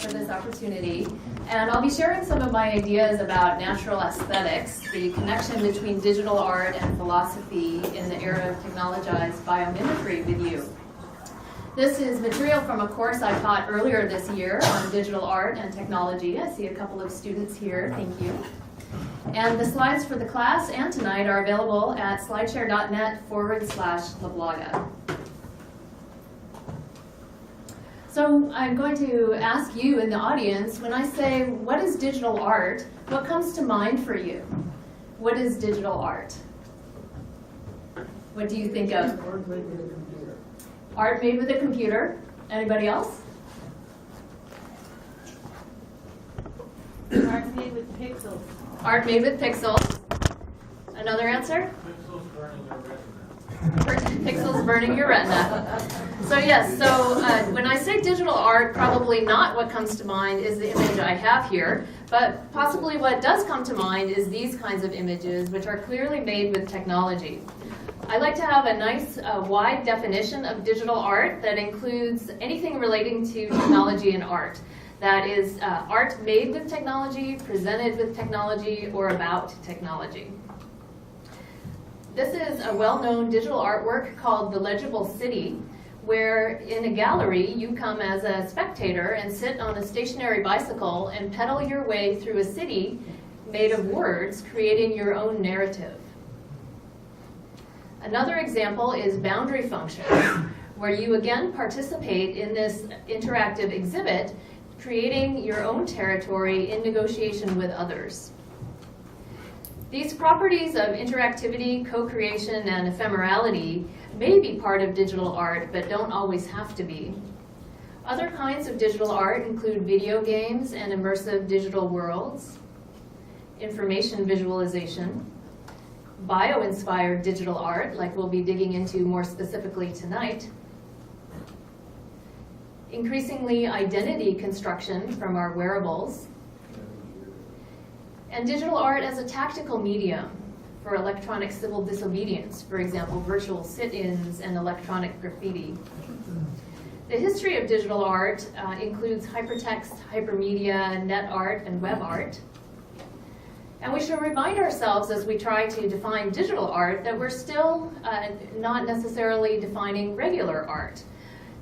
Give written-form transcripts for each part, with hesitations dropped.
for this opportunity. And I'll be sharing some of my ideas about natural aesthetics, the connection between digital art and philosophy in the era of technologized biomimicry with you. This is material from a course I taught earlier this year on digital art and technology. I see a couple of students here, thank you. And the slides for the class and tonight are available at slideshare.net/LaBlaga. So I'm going to ask you in the audience, when I say, what is digital art, what comes to mind for you? What is digital art? What do you think of? Art made with a computer. Art made with a computer. Anybody else? Art made with pixels. Art made with pixels. Another answer? Pixels burning your retina. Pixels burning your retina. So yes, when I say digital art, probably not what comes to mind is the image I have here, but possibly what does come to mind is these kinds of images, which are clearly made with technology. I like to have a nice wide definition of digital art that includes anything relating to technology and art. That is art made with technology, presented with technology, or about technology. This is a well-known digital artwork called The Legible City, where in a gallery you come as a spectator and sit on a stationary bicycle and pedal your way through a city made of words, creating your own narrative. Another example is Boundary Function, where you again participate in this interactive exhibit, creating your own territory in negotiation with others. These properties of interactivity, co-creation, and ephemerality may be part of digital art, but don't always have to be. Other kinds of digital art include video games and immersive digital worlds, information visualization, bio-inspired digital art, like we'll be digging into more specifically tonight, increasingly identity construction from our wearables, and digital art as a tactical medium for electronic civil disobedience, for example, virtual sit-ins and electronic graffiti. The history of digital art includes hypertext, hypermedia, net art, and web art. And we should remind ourselves as we try to define digital art that we're still not necessarily defining regular art.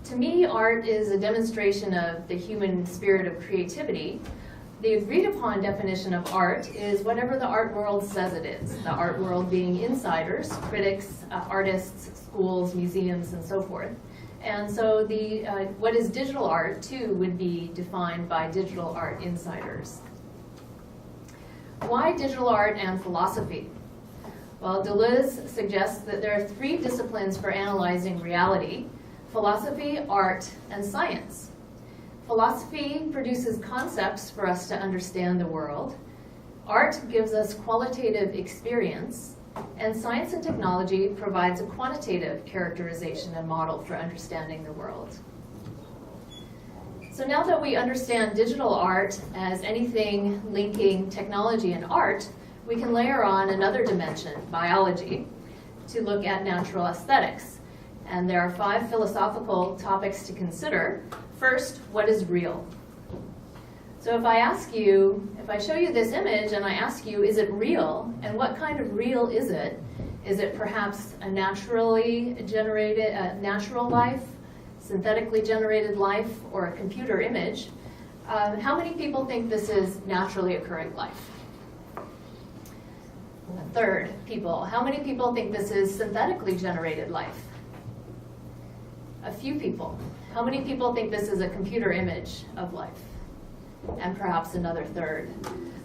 To me, art is a demonstration of the human spirit of creativity. The agreed upon definition of art is whatever the art world says it is, the art world being insiders, critics, artists, schools, museums, and so forth. And so what is digital art, too, would be defined by digital art insiders. Why digital art and philosophy? Well, Deleuze suggests that there are three disciplines for analyzing reality: philosophy, art, and science. Philosophy produces concepts for us to understand the world. Art gives us qualitative experience. And science and technology provides a quantitative characterization and model for understanding the world. So now that we understand digital art as anything linking technology and art, we can layer on another dimension, biology, to look at natural aesthetics. And there are 5 philosophical topics to consider. First, what is real? So if I show you this image and I ask you, is it real? And what kind of real is it? Is it perhaps a naturally generated, natural life, synthetically generated life, or a computer image? How many people think this is naturally occurring life? A third people. How many people think this is synthetically generated life? A few people. How many people think this is a computer image of life? And perhaps another third.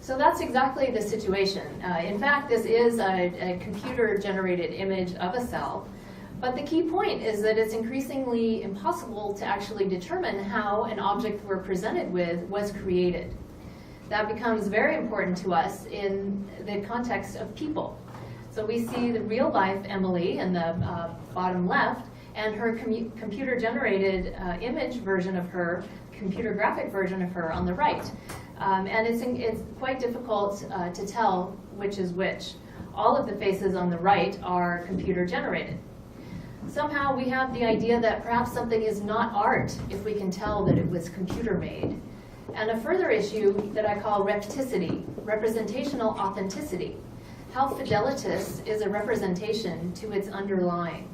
So that's exactly the situation. In fact, this is a computer-generated image of a cell. But the key point is that it's increasingly impossible to actually determine how an object we're presented with was created. That becomes very important to us in the context of people. So we see the real-life Emily in the bottom left, and her computer-generated image version of her, computer graphic version of her on the right. And it's quite difficult to tell which is which. All of the faces on the right are computer-generated. Somehow we have the idea that perhaps something is not art if we can tell that it was computer-made. And a further issue that I call repticity, representational authenticity. How fidelitous is a representation to its underlying?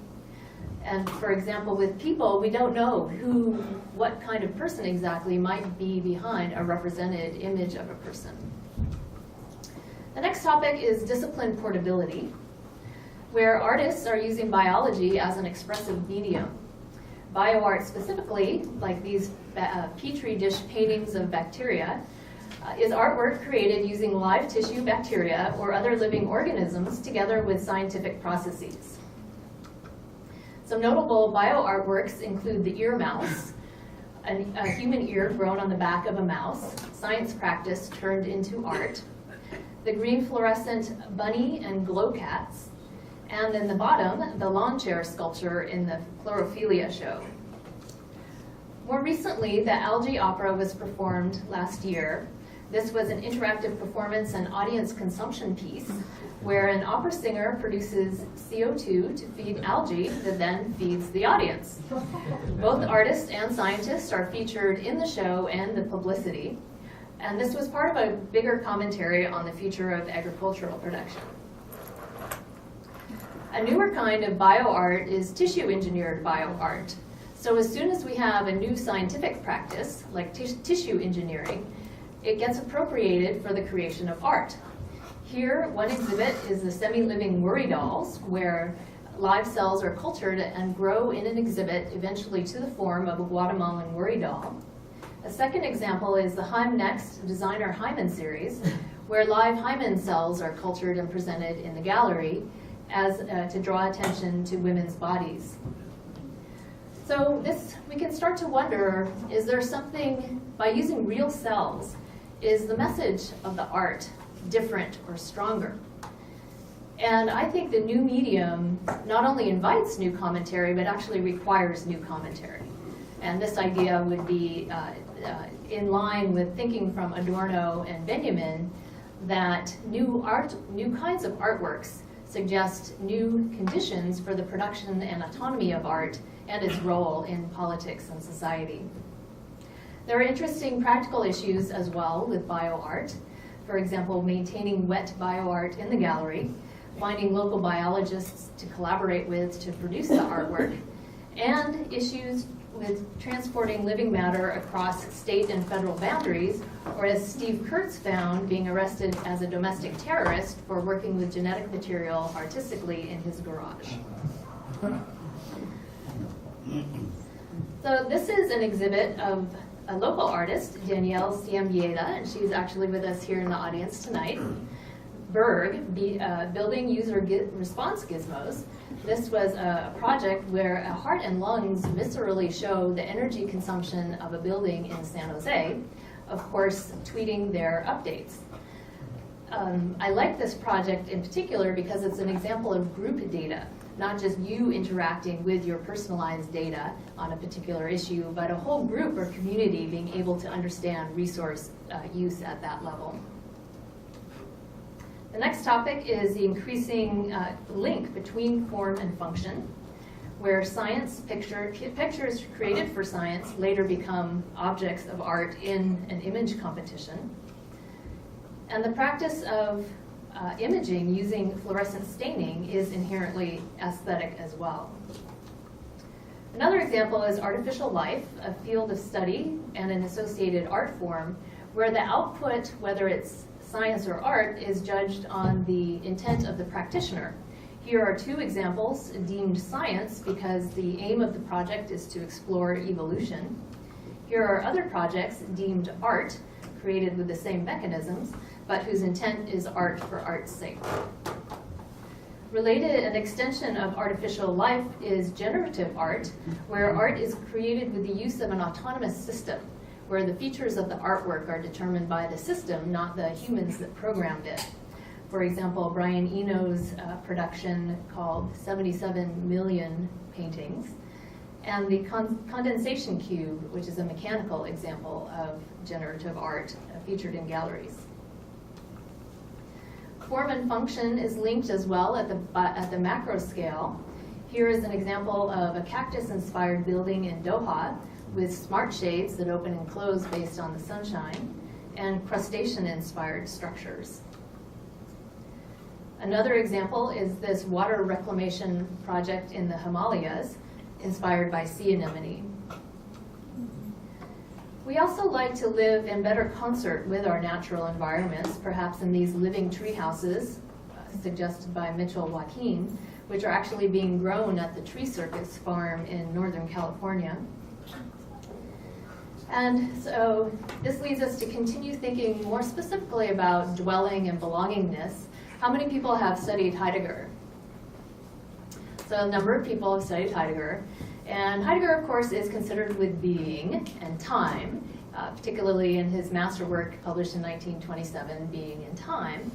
And for example, with people, we don't know what kind of person exactly might be behind a represented image of a person. The next topic is discipline portability, where artists are using biology as an expressive medium. BioArt specifically, like these petri dish paintings of bacteria, is artwork created using live tissue bacteria or other living organisms together with scientific processes. Some notable BioArt works include the ear mouse, a human ear grown on the back of a mouse, science practice turned into art, the green fluorescent bunny and glow cats, and in the bottom, the lawn chair sculpture in the Chlorophilia show. More recently, the Algae Opera was performed last year. This was an interactive performance and audience consumption piece where an opera singer produces CO2 to feed algae that then feeds the audience. Both artists and scientists are featured in the show and the publicity. And this was part of a bigger commentary on the future of agricultural production. A newer kind of bioart is tissue-engineered bioart. So as soon as we have a new scientific practice, like tissue engineering, it gets appropriated for the creation of art. Here, one exhibit is the semi-living worry dolls, where live cells are cultured and grow in an exhibit eventually to the form of a Guatemalan worry doll. A second example is the Heim Next designer hymen series, where live hymen cells are cultured and presented in the gallery as to draw attention to women's bodies. So we can start to wonder, is there something, by using real cells, is the message of the art different or stronger? And I think the new medium not only invites new commentary, but actually requires new commentary. And this idea would be in line with thinking from Adorno and Benjamin that new kinds of artworks suggest new conditions for the production and autonomy of art and its role in politics and society. There are interesting practical issues as well with bioart. For example, maintaining wet bioart in the gallery, finding local biologists to collaborate with to produce the artwork, and issues with transporting living matter across state and federal boundaries, or as Steve Kurtz found, being arrested as a domestic terrorist for working with genetic material artistically in his garage. So this is an exhibit of a local artist, Danielle Ciambieda, and she's actually with us here in the audience tonight. Berg, building user response gizmos. This was a project where a heart and lungs viscerally show the energy consumption of a building in San Jose, of course, tweeting their updates. I like this project in particular because it's an example of group data, not just you interacting with your personalized data on a particular issue, but a whole group or community being able to understand resource use at that level. The next topic is the increasing link between form and function, where pictures created for science later become objects of art in an image competition. And the practice of imaging using fluorescent staining is inherently aesthetic as well. Another example is artificial life, a field of study and an associated art form, where the output, whether it's science or art, is judged on the intent of the practitioner. Here are two examples deemed science because the aim of the project is to explore evolution. Here are other projects deemed art, created with the same mechanisms, but whose intent is art for art's sake. Related, an extension of artificial life is generative art, where art is created with the use of an autonomous system, where the features of the artwork are determined by the system, not the humans that programmed it. For example, Brian Eno's production called 77 Million Paintings, and the condensation cube, which is a mechanical example of generative art featured in galleries. Form and function is linked as well at the macro scale. Here is an example of a cactus-inspired building in Doha, with smart shades that open and close based on the sunshine, and crustacean-inspired structures. Another example is this water reclamation project in the Himalayas, inspired by sea anemone. We also like to live in better concert with our natural environments, perhaps in these living tree houses, suggested by Mitchell Joaquin, which are actually being grown at the Tree Circus farm in Northern California. And so this leads us to continue thinking more specifically about dwelling and belongingness. How many people have studied Heidegger? So a number of people have studied Heidegger. And Heidegger, of course, is considered with being and time, particularly in his masterwork published in 1927, Being and Time.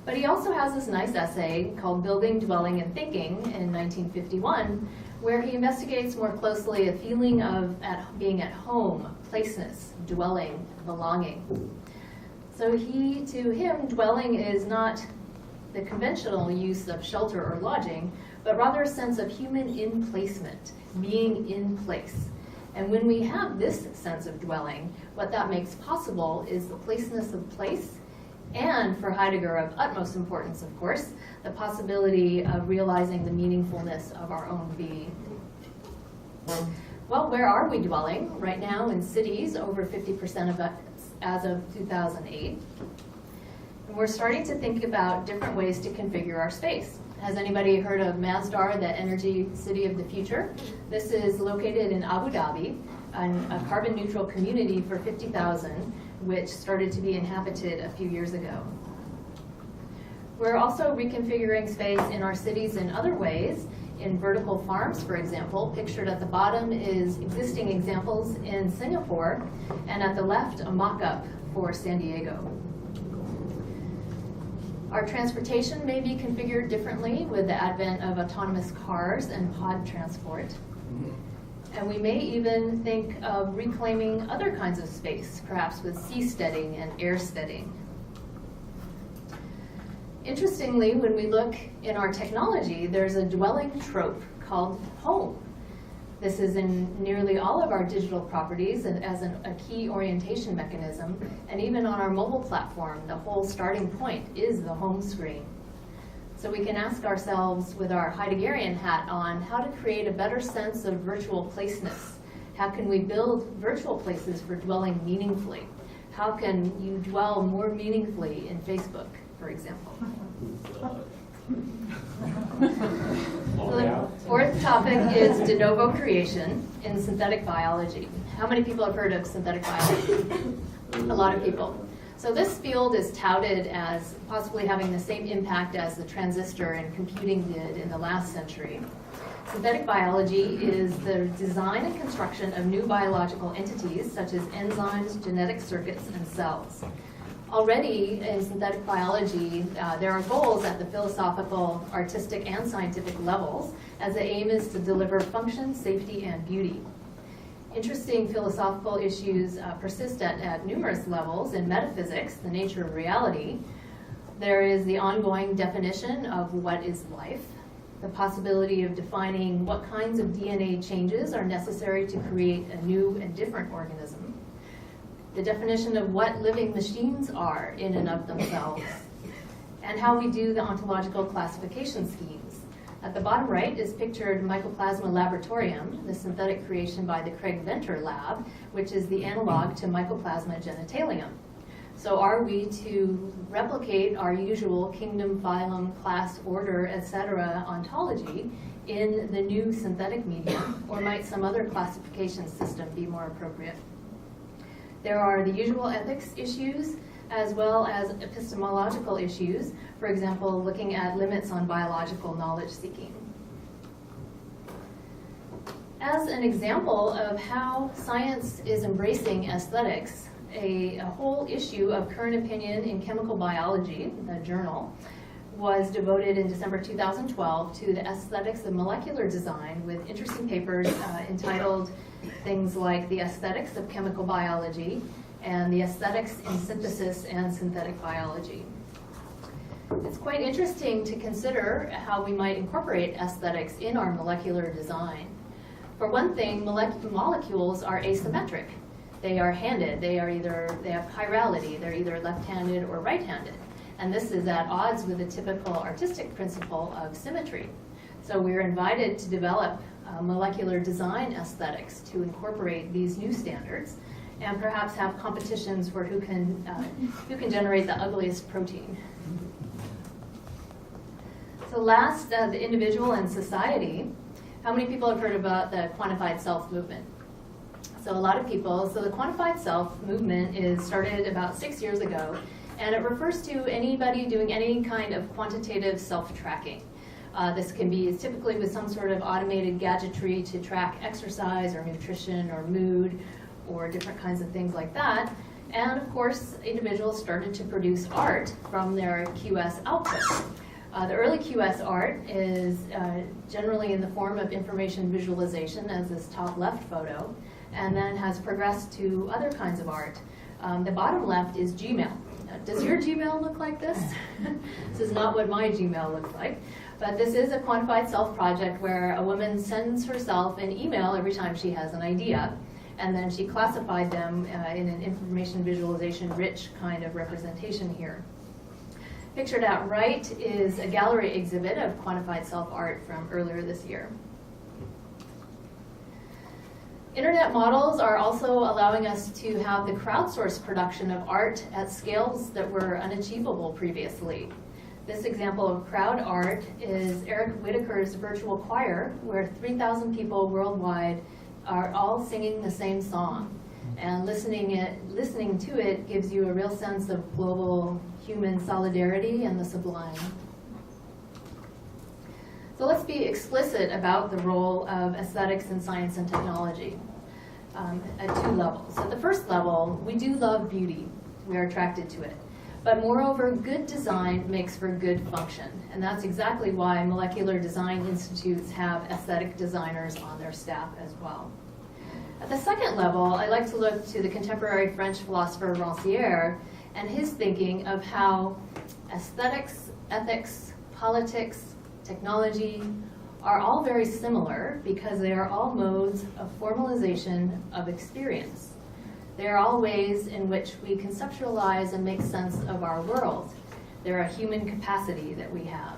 But he also has this nice essay called Building, Dwelling, and Thinking in 1951, where he investigates more closely a feeling of being at home, placeness, dwelling, belonging. So to him, dwelling is not the conventional use of shelter or lodging, but rather a sense of human in-placement, being in place. And when we have this sense of dwelling, what that makes possible is the placeness of place, and for Heidegger of utmost importance, of course, the possibility of realizing the meaningfulness of our own being. Well, where are we dwelling? Right now in cities, over 50% of us as of 2008. And we're starting to think about different ways to configure our space. Has anybody heard of Masdar, the energy city of the future? This is located in Abu Dhabi, a carbon neutral community for 50,000, which started to be inhabited a few years ago. We're also reconfiguring space in our cities in other ways. In vertical farms, for example, pictured at the bottom is existing examples in Singapore, and at the left, a mock-up for San Diego. Our transportation may be configured differently with the advent of autonomous cars and pod transport. And we may even think of reclaiming other kinds of space, perhaps with seasteading and airsteading. Interestingly, when we look in our technology, there's a dwelling trope called home. This is in nearly all of our digital properties and as a key orientation mechanism. And even on our mobile platform, the whole starting point is the home screen. So we can ask ourselves with our Heideggerian hat on how to create a better sense of virtual placeness. How can we build virtual places for dwelling meaningfully? How can you dwell more meaningfully in Facebook, for example? So the fourth topic is de novo creation in synthetic biology. How many people have heard of synthetic biology? A lot of people. So this field is touted as possibly having the same impact as the transistor and computing did in the last century. Synthetic biology is the design and construction of new biological entities such as enzymes, genetic circuits, and cells. Already in synthetic biology, there are goals at the philosophical, artistic, and scientific levels, as the aim is to deliver function, safety, and beauty. Interesting philosophical issues persist at numerous levels. In metaphysics, the nature of reality, there is the ongoing definition of what is life, the possibility of defining what kinds of DNA changes are necessary to create a new and different organism, the definition of what living machines are in and of themselves, and how we do the ontological classification schemes. At the bottom right is pictured Mycoplasma laboratorium, the synthetic creation by the Craig Venter lab, which is the analog to Mycoplasma genitalium. So are we to replicate our usual kingdom, phylum, class, order, etc. ontology in the new synthetic medium, or might some other classification system be more appropriate? There are the usual ethics issues, as well as epistemological issues, for example, looking at limits on biological knowledge seeking. As an example of how science is embracing aesthetics, a whole issue of current opinion in chemical biology, the journal, was devoted in December 2012 to the aesthetics of molecular design with interesting papers entitled things like The Aesthetics of Chemical Biology and The Aesthetics in Synthesis and Synthetic Biology. It's quite interesting to consider how we might incorporate aesthetics in our molecular design. For one thing, molecules are asymmetric. They are handed. They have chirality. They're either left-handed or right-handed. And this is at odds with the typical artistic principle of symmetry. So we're invited to develop molecular design aesthetics to incorporate these new standards, and perhaps have competitions for who can generate the ugliest protein. So last, the individual and society. How many people have heard about the quantified self movement? So a lot of people. So the quantified self movement is started about 6 years ago, and it refers to anybody doing any kind of quantitative self-tracking. This can be typically with some sort of automated gadgetry to track exercise or nutrition or mood or different kinds of things like that. And of course, individuals started to produce art from their QS output. The early QS art is generally in the form of information visualization, as this top left photo, and then has progressed to other kinds of art. The bottom left is Gmail. Does your Gmail look like this? This is not what my Gmail looks like. But this is a quantified self project where a woman sends herself an email every time she has an idea, and then she classified them in an information visualization rich kind of representation here. Pictured at right is a gallery exhibit of quantified self art from earlier this year. Internet models are also allowing us to have the crowdsourced production of art at scales that were unachievable previously. This example of CrowdArt is Eric Whitaker's virtual choir, where 3,000 people worldwide are all singing the same song. And listening to it gives you a real sense of global human solidarity and the sublime. So let's be explicit about the role of aesthetics in science and technology at two levels. At the first level, we do love beauty. We are attracted to it. But moreover, good design makes for good function. And that's exactly why molecular design institutes have aesthetic designers on their staff as well. At the second level, I like to look to the contemporary French philosopher Rancière and his thinking of how aesthetics, ethics, politics, technology are all very similar because they are all modes of formalization of experience. They are all ways in which we conceptualize and make sense of our world. They're a human capacity that we have.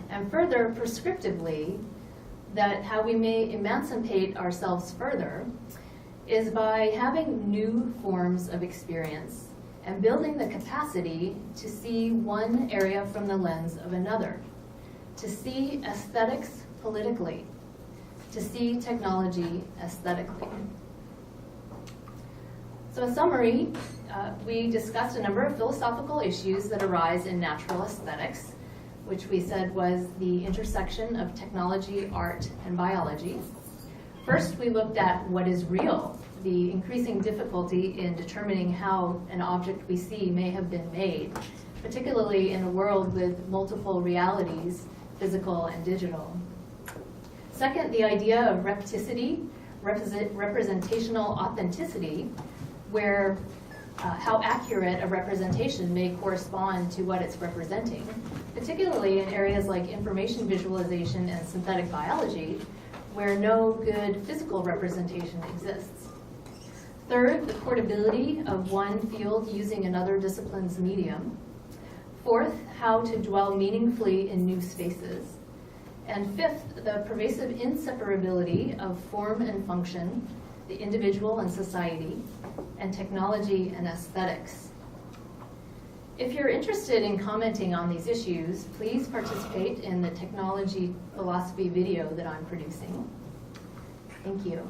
And further, prescriptively, that how we may emancipate ourselves further is by having new forms of experience and building the capacity to see one area from the lens of another, to see aesthetics politically, to see technology aesthetically. So a summary, we discussed a number of philosophical issues that arise in natural aesthetics, which we said was the intersection of technology, art, and biology. First, we looked at what is real, the increasing difficulty in determining how an object we see may have been made, particularly in a world with multiple realities, physical and digital. Second, the idea of repticity, representational authenticity, where how accurate a representation may correspond to what it's representing, particularly in areas like information visualization and synthetic biology, where no good physical representation exists. Third, the portability of one field using another discipline's medium. Fourth, how to dwell meaningfully in new spaces. And fifth, the pervasive inseparability of form and function, the individual and society, and technology and aesthetics. If you're interested in commenting on these issues, please participate in the technology philosophy video that I'm producing. Thank you.